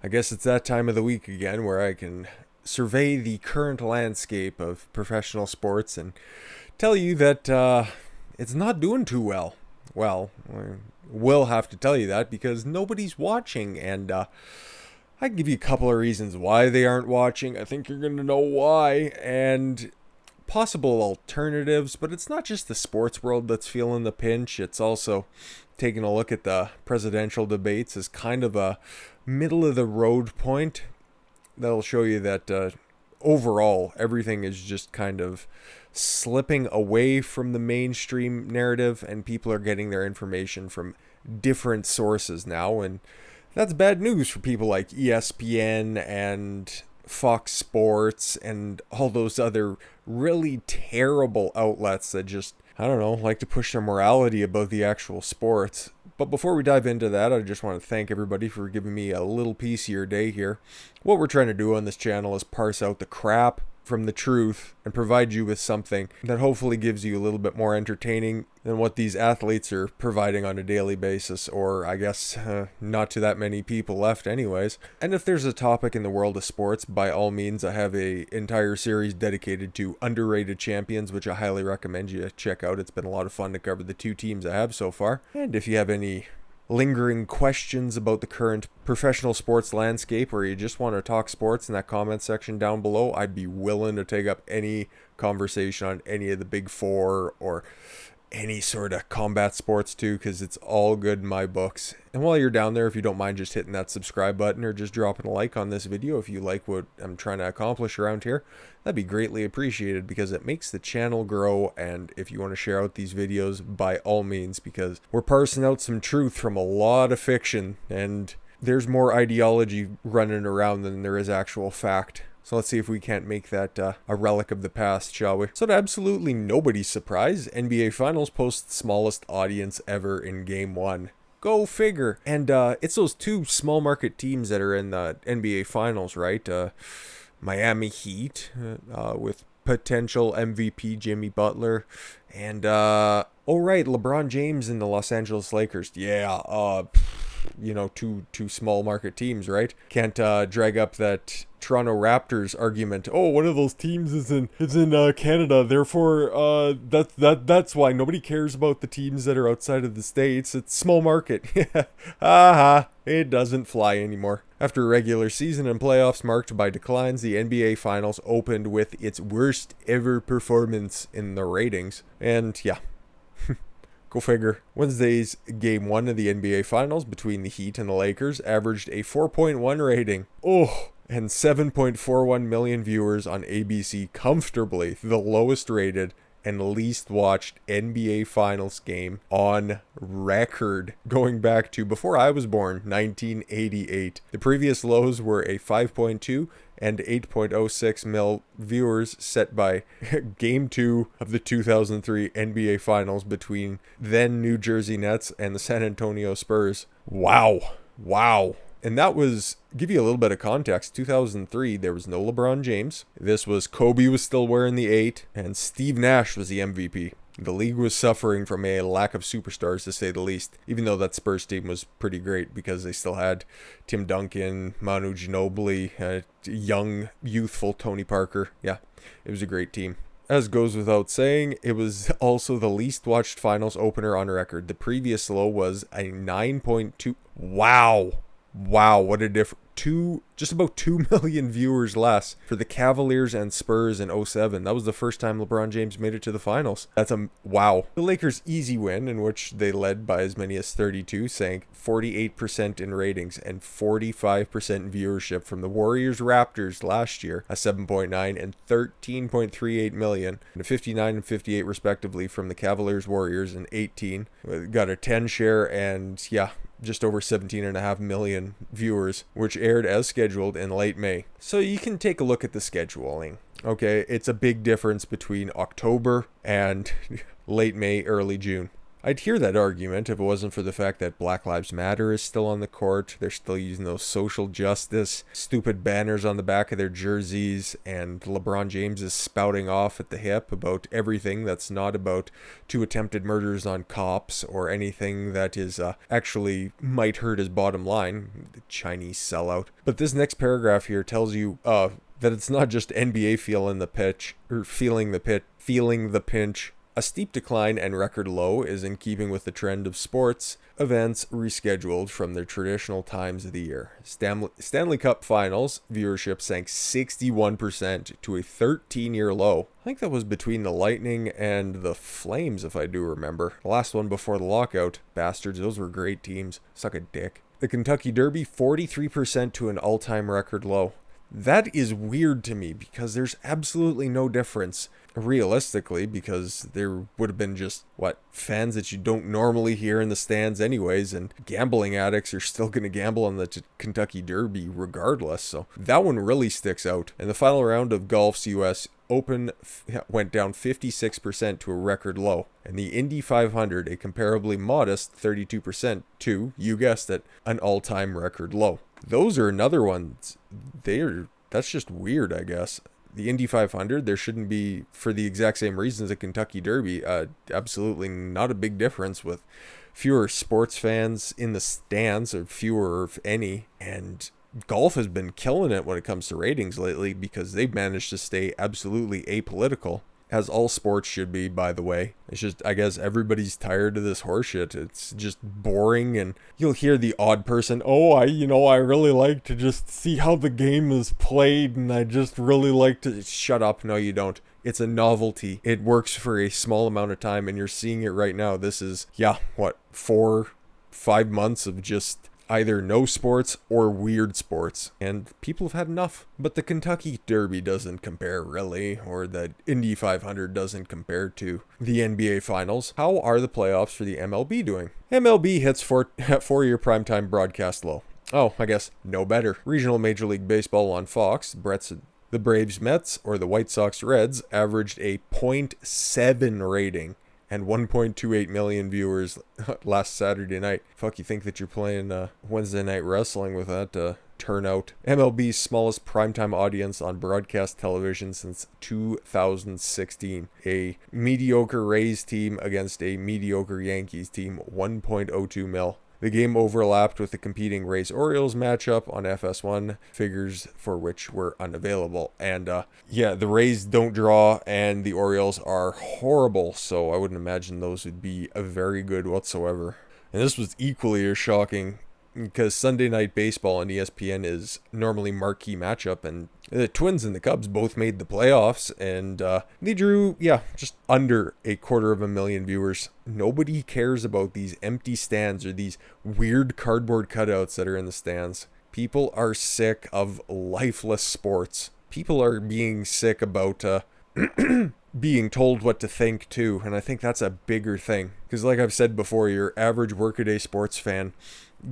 I guess it's that time of the week again where I can survey the current landscape of professional sports and tell you that it's not doing too well. Well, I will have to tell you that because nobody's watching, and I can give you a couple of reasons why they aren't watching. I think you're going to know why, and possible alternatives, but it's not just the sports world that's feeling the pinch. It's also taking a look at the presidential debates as kind of a middle of the road point that'll show you that overall everything is just kind of slipping away from the mainstream narrative, and people are getting their information from different sources now, and that's bad news for people like ESPN and Fox Sports and all those other really terrible outlets that just, I don't know, like to push their morality above the actual sports. But before we dive into that, I just want to thank everybody for giving me a little piece of your day here. What we're trying to do on this channel is parse out the crap from the truth and provide you with something that hopefully gives you a little bit more entertaining than what these athletes are providing on a daily basis, or I guess not to that many people left anyways. And if there's a topic in the world of sports, by all means, I have a entire series dedicated to underrated champions, which I highly recommend you check out. It's been a lot of fun to cover the two teams I have so far. And if you have any lingering questions about the current professional sports landscape, or you just want to talk sports in that comment section down below, I'd be willing to take up any conversation on any of the big four or any sort of combat sports too, because it's all good in my books. And while you're down there, if you don't mind just hitting that subscribe button or just dropping a like on this video if you like what I'm trying to accomplish around here, that'd be greatly appreciated because it makes the channel grow. And if you want to share out these videos, by all means, because we're parsing out some truth from a lot of fiction, and there's more ideology running around than there is actual fact. So let's see if we can't make that a relic of the past, shall we? So to absolutely nobody's surprise, NBA Finals posts the smallest audience ever in Game 1. Go figure. And it's those two small market teams that are in the NBA Finals, right? Miami Heat with potential MVP Jimmy Butler. And, oh right, LeBron James and the Los Angeles Lakers. Yeah, you know, two small market teams, right? Can't drag up that Toronto Raptors argument. Oh, one of those teams is in Canada, therefore that's why nobody cares about the teams that are outside of the states. It's small market. Aha, it doesn't fly anymore. After a regular season and playoffs marked by declines, the NBA Finals opened with its worst ever performance in the ratings. And yeah, go figure. Wednesday's Game 1 of the NBA Finals between the Heat and the Lakers averaged a 4.1 rating. Oh, and 7.41 million viewers on ABC, comfortably the lowest rated and least watched NBA Finals game on record, going back to before I was born, 1988. The previous lows were a 5.2 and 8.06 mil viewers set by Game 2 of the 2003 NBA Finals between then New Jersey Nets and the San Antonio Spurs. Wow. And that was, give you a little bit of context, 2003, there was no LeBron James. This was Kobe was still wearing the 8, and Steve Nash was the MVP. The league was suffering from a lack of superstars, to say the least, even though that Spurs team was pretty great because they still had Tim Duncan, Manu Ginobili, young, youthful Tony Parker. Yeah, it was a great team. As goes without saying, it was also the least watched finals opener on record. The previous low was a 9.2. Wow, what a difference. Just about 2 million viewers less for the Cavaliers and Spurs in '07. That was the first time LeBron James made it to the finals. That's a wow. The Lakers' easy win, in which they led by as many as 32, sank 48% in ratings and 45% viewership from the Warriors Raptors last year, a 7.9 and 13.38 million, and a 59 and 58 respectively from the Cavaliers Warriors in 18. Got a 10 share and yeah, just over 17.5 million viewers, which aired as scheduled in late May. So you can take a look at the scheduling. Okay, it's a big difference between October and late May, early June. I'd hear that argument if it wasn't for the fact that Black Lives Matter is still on the court. They're still using those social justice stupid banners on the back of their jerseys, and LeBron James is spouting off at the hip about everything that's not about 2 attempted murders on cops or anything that is actually might hurt his bottom line. The Chinese sellout. But this next paragraph here tells you that it's not just NBA feeling the pinch. A steep decline and record low is in keeping with the trend of sports events rescheduled from their traditional times of the year. Stanley Cup Finals viewership sank 61% to a 13-year low. I think that was between the Lightning and the Flames, if I do remember. The last one before the lockout. Bastards, those were great teams. Suck a dick. The Kentucky Derby, 43% to an all-time record low. That is weird to me because there's absolutely no difference realistically, because there would have been just fans that you don't normally hear in the stands anyways, and gambling addicts are still going to gamble on the Kentucky Derby regardless. So that one really sticks out. And the final round of golf's US Open went down 56% to a record low, and the Indy 500 a comparably modest 32% to, you guessed it, an all-time record low. Those are another ones. That's just weird, I guess. The Indy 500, there shouldn't be, for the exact same reasons, a Kentucky Derby. Absolutely not a big difference, with fewer sports fans in the stands, or fewer if any. And golf has been killing it when it comes to ratings lately, because they've managed to stay absolutely apolitical. As all sports should be, by the way. It's just, I guess everybody's tired of this horseshit. It's just boring, and you'll hear the odd person, I really like to just see how the game is played, and I just really like to... Shut up. No, you don't. It's a novelty. It works for a small amount of time, and you're seeing it right now. This is, 4-5 months of just either no sports or weird sports, and people have had enough. But the Kentucky Derby doesn't compare, really, or the Indy 500 doesn't compare to the NBA Finals. How are the playoffs for the MLB doing? MLB hits 4-year primetime broadcast low. Oh, I guess no better. Regional Major League Baseball on Fox, the Braves Mets or the White Sox Reds averaged a .7 rating and 1.28 million viewers last Saturday night. Fuck, you think that you're playing Wednesday Night Wrestling with that turnout? MLB's smallest primetime audience on broadcast television since 2016. A mediocre Rays team against a mediocre Yankees team, 1.02 mil. The game overlapped with the competing Rays-Orioles matchup on FS1, figures for which were unavailable. And the Rays don't draw, and the Orioles are horrible, so I wouldn't imagine those would be a very good whatsoever. And this was equally as shocking, because Sunday Night Baseball on ESPN is normally marquee matchup, and the Twins and the Cubs both made the playoffs, and they drew, just under 250,000 viewers. Nobody cares about these empty stands or these weird cardboard cutouts that are in the stands. People are sick of lifeless sports. People are being sick about being told what to think too, and I think that's a bigger thing. Because like I've said before, your average workaday sports fan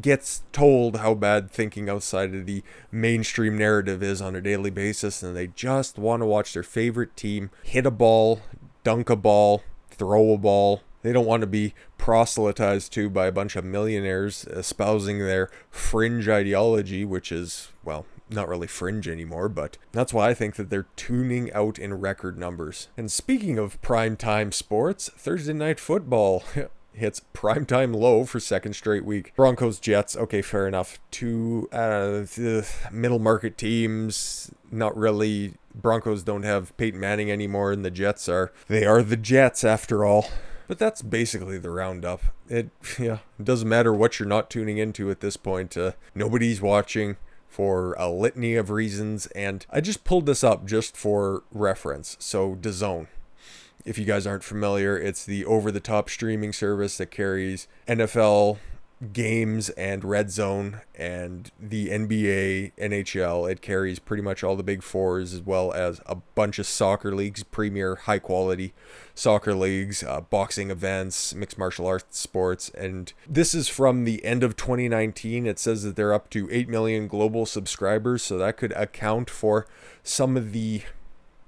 gets told how bad thinking outside of the mainstream narrative is on a daily basis, and they just want to watch their favorite team hit a ball, dunk a ball, throw a ball. They don't want to be proselytized to by a bunch of millionaires espousing their fringe ideology, which is, not really fringe anymore, but that's why I think that they're tuning out in record numbers. And speaking of primetime sports, Thursday Night Football hits primetime low for second straight week. Broncos, Jets, okay, fair enough. Two middle market teams, not really. Broncos don't have Peyton Manning anymore, and the Jets they are the Jets after all. But that's basically the roundup. It doesn't matter what you're not tuning into at this point. Nobody's watching for a litany of reasons, and I just pulled this up just for reference. So DAZN, if you guys aren't familiar, it's the over-the-top streaming service that carries NFL games and Red Zone and the NBA, NHL. It carries pretty much all the big fours, as well as a bunch of soccer leagues, premier high-quality soccer leagues, boxing events, mixed martial arts sports. And this is from the end of 2019. It says that they're up to 8 million global subscribers, so that could account for some of the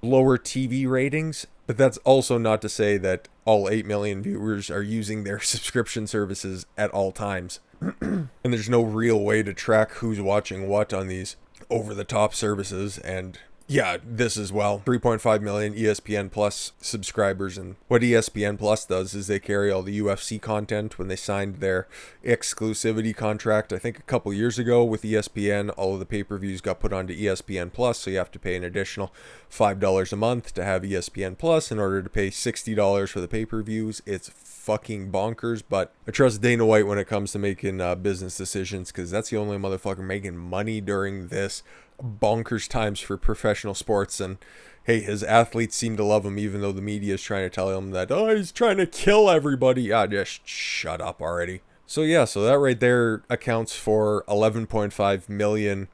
lower TV ratings. But that's also not to say that all 8 million viewers are using their subscription services at all times. And there's no real way to track who's watching what on these over-the-top services. And yeah, this as well. 3.5 million ESPN Plus subscribers. And what ESPN Plus does is they carry all the UFC content. When they signed their exclusivity contract, I think a couple years ago with ESPN, all of the pay-per-views got put onto ESPN Plus. So you have to pay an additional $5 a month to have ESPN Plus in order to pay $60 for the pay-per-views. It's fucking bonkers, but I trust Dana White when it comes to making business decisions, because that's the only motherfucker making money during this bonkers times for professional sports. And hey, his athletes seem to love him, even though the media is trying to tell him that, oh, he's trying to kill everybody. Just shut up already. So yeah, so that right there accounts for 11.5 million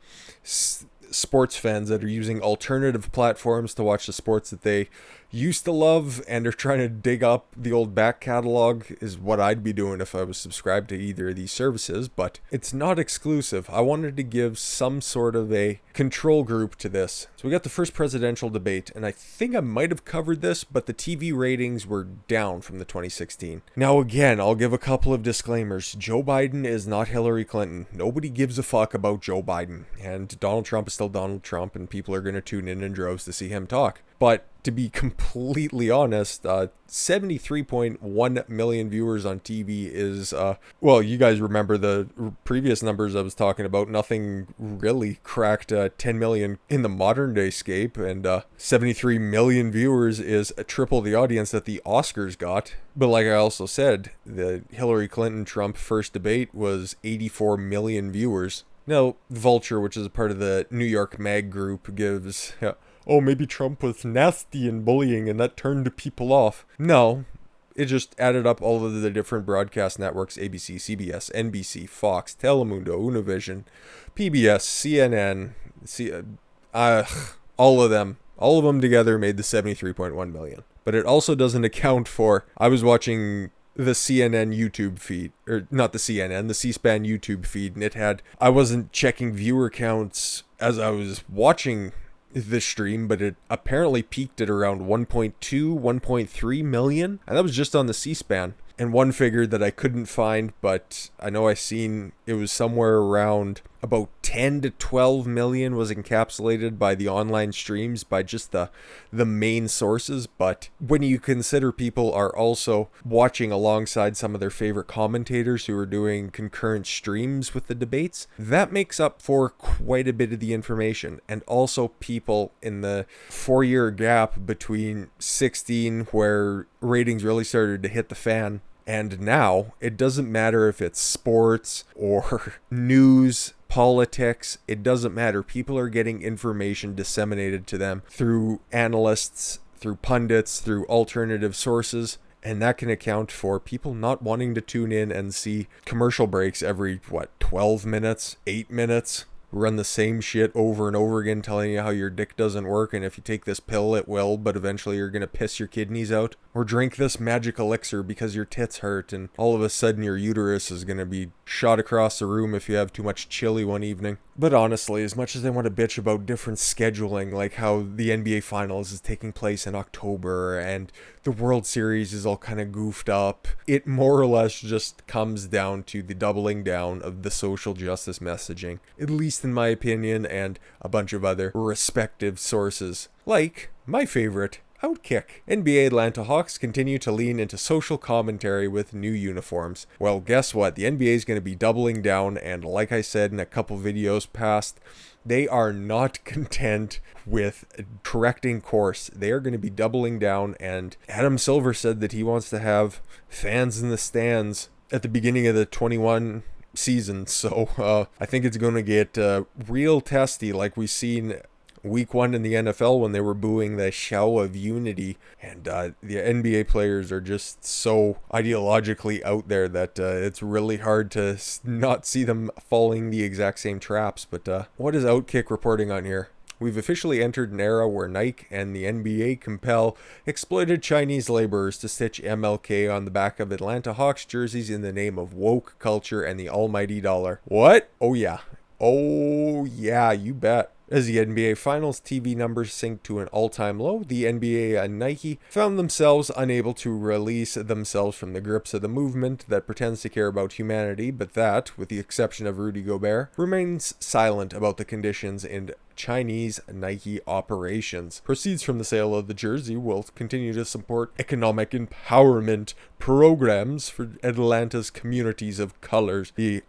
sports fans that are using alternative platforms to watch the sports that they used to love and are trying to dig up the old back catalog, is what I'd be doing if I was subscribed to either of these services. But it's not exclusive. I wanted to give some sort of a control group to this. So we got the first presidential debate, and I think I might have covered this, but the TV ratings were down from the 2016. Now again, I'll give a couple of disclaimers. Joe Biden is not Hillary Clinton. Nobody gives a fuck about Joe Biden, and Donald Trump is still Donald Trump, and people are going to tune in droves to see him talk. But to be completely honest, 73.1 million viewers on TV is, well, you guys remember the previous numbers I was talking about. Nothing really cracked 10 million in the modern day scape, and 73 million viewers is triple the audience that the Oscars got. But like I also said, the Hillary Clinton-Trump first debate was 84 million viewers. Now, Vulture, which is a part of the New York Mag Group, gives... oh, maybe Trump was nasty and bullying and that turned people off. No, it just added up all of the different broadcast networks: ABC, CBS, NBC, Fox, Telemundo, Univision, PBS, CNN, all of them together made the 73.1 million. But it also doesn't account for, I was watching the CNN YouTube feed, or not the CNN, the C-SPAN YouTube feed, and I wasn't checking viewer counts as I was watching this stream, but it apparently peaked at around 1.2, 1.3 million, and that was just on the C-SPAN. And one figure that I couldn't find, but I know I seen it was somewhere around about 10 to 12 million was encapsulated by the online streams, by just the main sources. But when you consider people are also watching alongside some of their favorite commentators who are doing concurrent streams with the debates, that makes up for quite a bit of the information. And also people in the 4-year gap between 16, where ratings really started to hit the fan, and now, it doesn't matter if it's sports or news, politics, it doesn't matter. People are getting information disseminated to them through analysts, through pundits, through alternative sources, and that can account for people not wanting to tune in and see commercial breaks every, 12 minutes, 8 minutes? Run the same shit over and over again, telling you how your dick doesn't work, and if you take this pill it will, but eventually you're gonna piss your kidneys out. Or drink this magic elixir because your tits hurt, and all of a sudden your uterus is gonna be shot across the room if you have too much chili one evening. But honestly, as much as I want to bitch about different scheduling, like how the NBA Finals is taking place in October and the World Series is all kind of goofed up, it more or less just comes down to the doubling down of the social justice messaging, at least in my opinion, and a bunch of other respective sources, like my favorite, Outkick. NBA Atlanta Hawks continue to lean into social commentary with new uniforms. Well, guess what? The NBA is going to be doubling down, and like I said in a couple videos past, they are not content with correcting course. They are going to be doubling down, and Adam Silver said that he wants to have fans in the stands at the beginning of the 21 season. So I think it's going to get real testy, like we've seen week 1 in the NFL when they were booing the show of unity, and the NBA players are just so ideologically out there that it's really hard to not see them falling the exact same traps. But what is Outkick reporting on here? We've officially entered an era where Nike and the NBA compel exploited Chinese laborers to stitch MLK on the back of Atlanta Hawks jerseys in the name of woke culture and the almighty dollar. What? Oh yeah. Oh, yeah, you bet. As the NBA Finals TV numbers sink to an all-time low, the NBA and Nike found themselves unable to release themselves from the grips of the movement that pretends to care about humanity, but that, with the exception of Rudy Gobert, remains silent about the conditions in Chinese Nike operations. Proceeds from the sale of the jersey will continue to support economic empowerment programs for Atlanta's communities of colors, the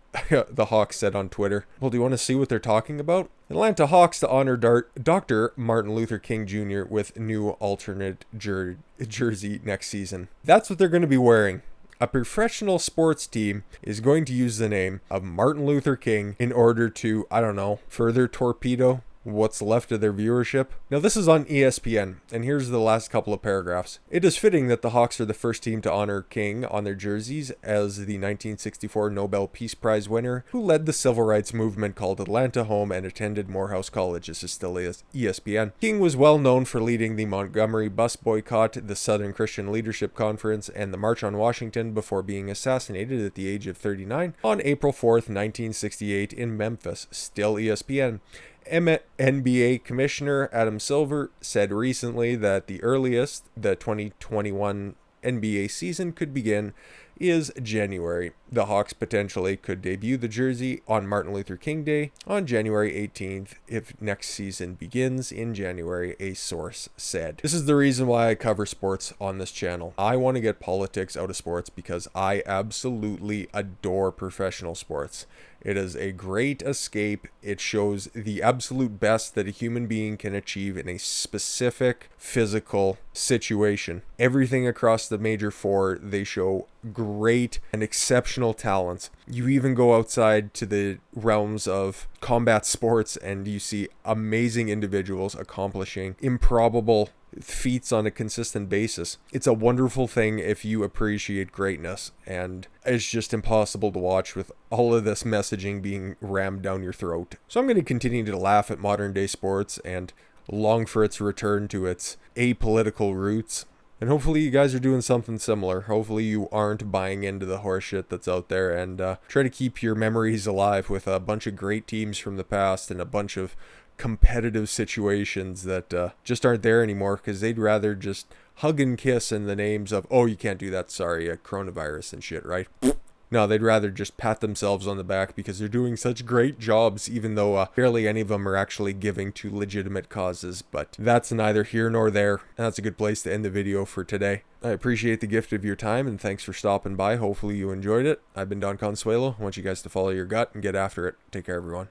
Hawks said on Twitter. Well, do you want to see what they're talking about? Atlanta Hawks to honor Dr. Martin Luther King Jr. with new alternate jersey next season. That's what they're going to be wearing. A professional sports team is going to use the name of Martin Luther King in order to, I don't know, further torpedo what's left of their viewership. Now, this is on ESPN, and here's the last couple of paragraphs. It is fitting that the Hawks are the first team to honor King on their jerseys, as the 1964 Nobel Peace Prize winner who led the civil rights movement called Atlanta home and attended Morehouse College. This is still ESPN. King was well known for leading the Montgomery bus boycott, the Southern Christian Leadership Conference, and the March on Washington before being assassinated at the age of 39 on April 4th, 1968 in Memphis. Still ESPN. NBA Commissioner Adam Silver said recently that the earliest the 2021 NBA season could begin is January. The Hawks potentially could debut the jersey on Martin Luther King Day on January 18th if next season begins in January, a source said. This is the reason why I cover sports on this channel. I want to get politics out of sports because I absolutely adore professional sports. It is a great escape. It shows the absolute best that a human being can achieve in a specific physical situation. Everything across the major four, they show great and exceptional talents. You even go outside to the realms of combat sports and you see amazing individuals accomplishing improbable feats on a consistent basis. It's a wonderful thing if you appreciate greatness, and it's just impossible to watch with all of this messaging being rammed down your throat. So I'm going to continue to laugh at modern day sports and long for its return to its apolitical roots. And hopefully you guys are doing something similar. Hopefully you aren't buying into the horseshit that's out there, and try to keep your memories alive with a bunch of great teams from the past and a bunch of competitive situations that just aren't there anymore because they'd rather just hug and kiss in the names of, oh, you can't do that, sorry, coronavirus and shit, right? No, they'd rather just pat themselves on the back because they're doing such great jobs, even though barely any of them are actually giving to legitimate causes. But that's neither here nor there, and that's a good place to end the video for today. I appreciate the gift of your time, and thanks for stopping by. Hopefully you enjoyed it. I've been Don Consuelo. I want you guys to follow your gut and get after it. Take care, everyone.